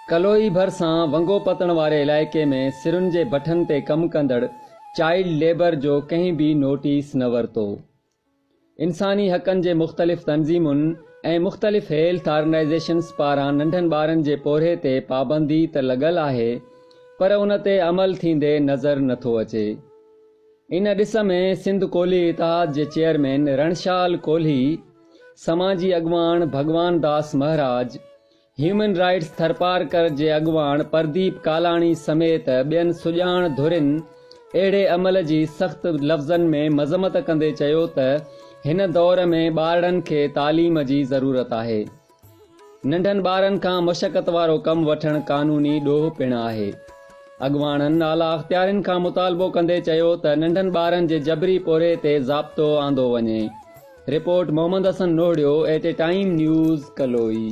कलोई भरिसां वंगो पतण वारे इलाइक़े में सिरुनि जे भठनि ते कमु कंदड़ चाइल्ड लेबर जो कंहिं बि नोटिस न वरितो। इंसानी हक़नि जे मुख़्तलिफ़ तंज़ीमुनि ऐं मुख़्तलिफ़ हेल्थ ऑर्गनाइज़ेशन्स पारां नंढनि ॿारनि जे पोरे ते पाबंदी त लॻल आहे, पर उन ते अमल थींदे नज़र नथो अचे। इन ॾिस में सिंध कोल्ही इतिहाद जे चेयरमैन रणशाल कोल्ही, समाजी अॻुवाण भगवान दास महाराज, ह्यूमन राइट्स थरपारकर जे अॻुवाण प्रदीप कालाणी समेत ॿियनि सुॼाण धुरिन अहिड़े अमल जी सख़्त लफ़्ज़नि में मज़मत कंदे चयो त हिन दौर में ॿारनि खे तालीम जी ज़रूरत आहे। नंढनि ॿारनि खां मशक़त वारो कमु वठणु क़ानूनी ॾोह पिणु आहे। अॻुवाणनि आला अख़्तियारनि खां मुतालबो कंदे चयो त नंढनि ॿारनि जे जबरी पोरे ते ज़ाब्तो आंदो वञे। Report Mohammad Hasan Nohrio, at a time news, कलोई।